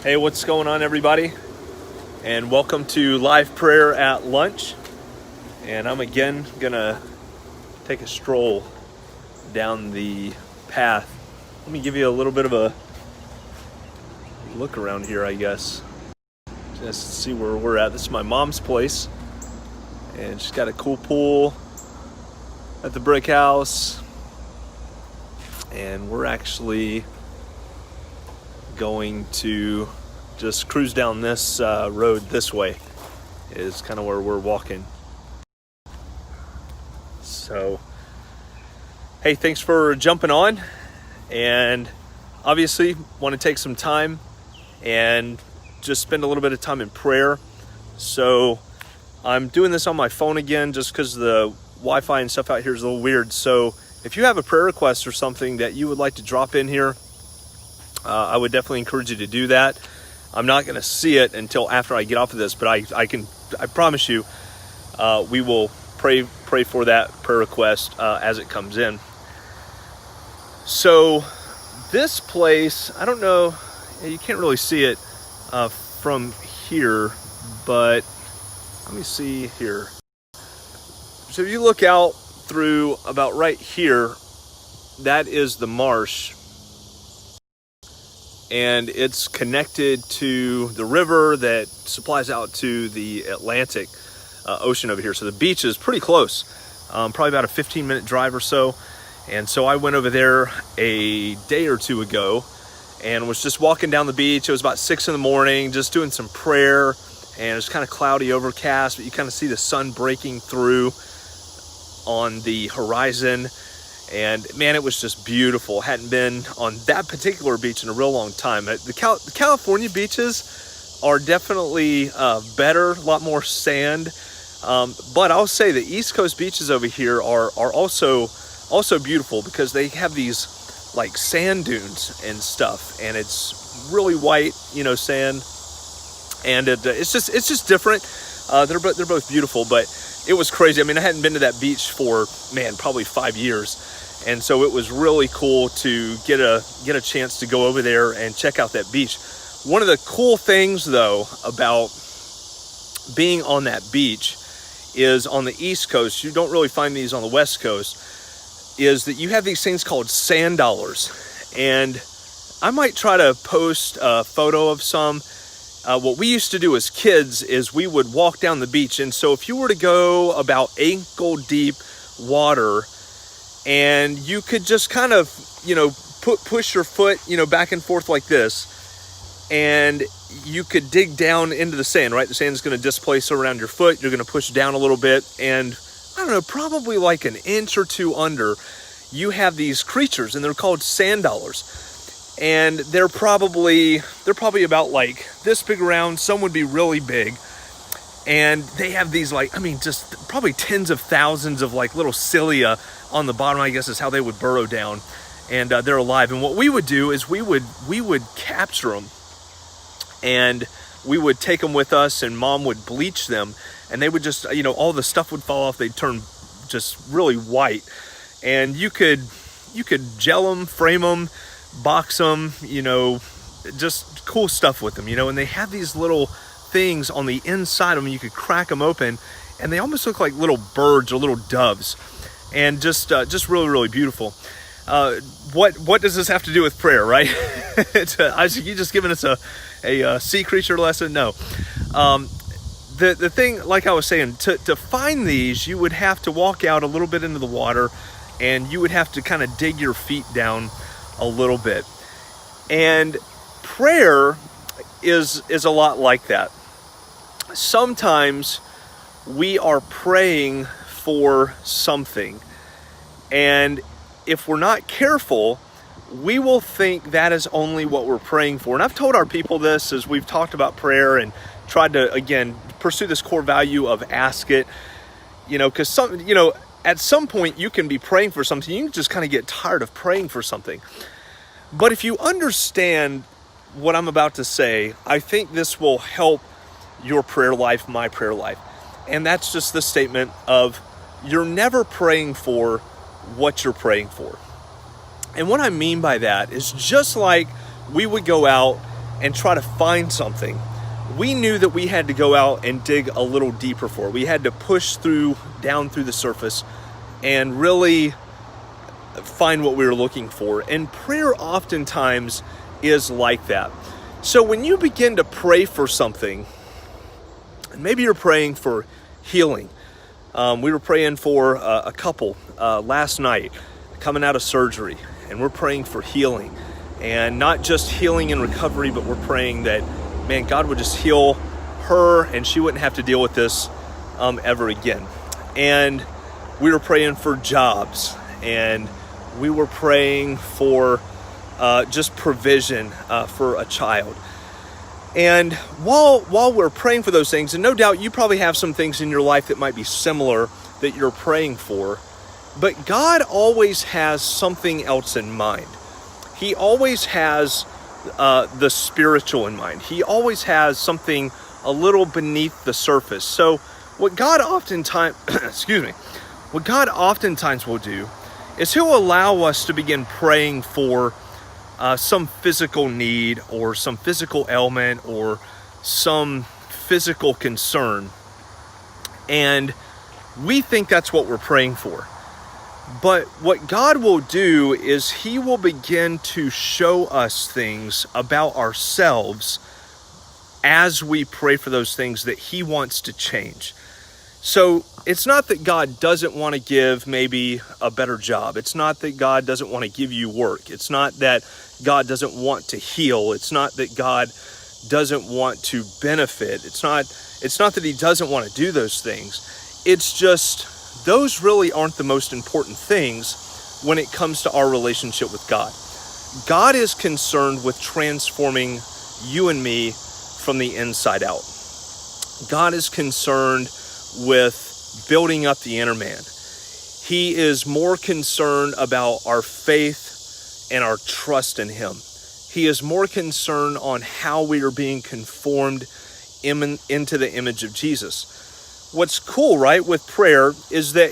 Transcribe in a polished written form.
Hey, what's going on, everybody? And welcome to live prayer at lunch. And I'm again gonna take a stroll down the path. Let me give you a little bit of a look around here, I guess, just to see where we're at. This is my mom's place, and she's got a cool pool at the brick house. And we're actually going to just cruise down this road this way is kind of where we're walking. So, hey, thanks for jumping on, and obviously want to take some time and just spend a little bit of time in prayer. So I'm doing this on my phone again just because the Wi-Fi and stuff out here is a little weird. So if you have a prayer request or something that you would like to drop in here, I would definitely encourage you to do that. I'm not going to see it until after I get off of this, but I promise you, we will pray for that prayer request as it comes in. So this place, I don't know, you can't really see it from here, but let me see here. So if you look out through about right here, that is the marsh. And it's connected to the river that supplies out to the Atlantic Ocean over here. So the beach is pretty close, probably about a 15-minute drive or so. And so I went over there a day or two ago and was just walking down the beach. It was about 6 in the morning, just doing some prayer. And it's kind of cloudy, overcast, but you kind of see the sun breaking through on the horizon. And man, it was just beautiful. Hadn't been on that particular beach in a real long time. The California beaches are definitely better, a lot more sand. But I'll say the East Coast beaches over here are also beautiful because they have these like sand dunes and stuff, and it's really white, sand, and it's just different. They're both beautiful, but it was crazy. I mean, I hadn't been to that beach for probably 5 years. And so it was really cool to get a chance to go over there and check out that beach. One of the cool things, though, about being on that beach is on the East Coast, you don't really find these on the West Coast, is that you have these things called sand dollars. And I might try to post a photo of some. What we used to do as kids is we would walk down the beach. And so if you were to go about ankle deep water, and you could just kind of, push your foot, back and forth like this, and you could dig down into the sand, right? The sand is going to displace around your foot. You're going to push down a little bit, and I don't know, probably like an inch or two under, you have these creatures, and they're called sand dollars. And they're probably about like this big around. Some would be really big. And they have these just probably tens of thousands of like little cilia on the bottom, I guess is how they would burrow down. And they're alive. And what we would do is we would capture them, and we would take them with us, and Mom would bleach them, and they would just, all the stuff would fall off. They'd turn just really white, and you could gel them, frame them, box them, just cool stuff with them, and they have these little things on the inside of them. You could crack them open, and they almost look like little birds or little doves, and just really, really beautiful. What does this have to do with prayer, right? You just giving us a sea creature lesson? No. The thing, like I was saying, to find these, you would have to walk out a little bit into the water, and you would have to kind of dig your feet down a little bit. And prayer is a lot like that. Sometimes we are praying for something, and if we're not careful, we will think that is only what we're praying for. And I've told our people this as we've talked about prayer and tried to, again, pursue this core value of ask it, because at some point you can be praying for something. You can just kind of get tired of praying for something. But if you understand what I'm about to say, I think this will help your prayer life, my prayer life. And that's just the statement of you're never praying for what you're praying for. And what I mean by that is just like we would go out and try to find something. We knew that we had to go out and dig a little deeper for it. We had to push down through the surface and really find what we were looking for. And prayer oftentimes is like that. So when you begin to pray for something, and maybe you're praying for healing. We were praying for a couple last night coming out of surgery, and we're praying for healing. And not just healing and recovery, but we're praying that, man, God would just heal her and she wouldn't have to deal with this ever again. And we were praying for jobs, and we were praying for just provision for a child. And while we're praying for those things, and no doubt you probably have some things in your life that might be similar that you're praying for, but God always has something else in mind. He always has the spiritual in mind. He always has something a little beneath the surface. So what God oftentimes, what God oftentimes will do is He'll allow us to begin praying for some physical need or some physical ailment or some physical concern. And we think that's what we're praying for. But what God will do is He will begin to show us things about ourselves as we pray for those things that He wants to change. So it's not that God doesn't want to give maybe a better job. It's not that God doesn't want to give you work. It's not that God doesn't want to heal. It's not that God doesn't want to benefit. It's not that He doesn't want to do those things. It's just those really aren't the most important things when it comes to our relationship with God. God is concerned with transforming you and me from the inside out. God is concerned with building up the inner man. He is more concerned about our faith and our trust in Him. He is more concerned on how we are being conformed into the image of Jesus. What's cool, right, with prayer is that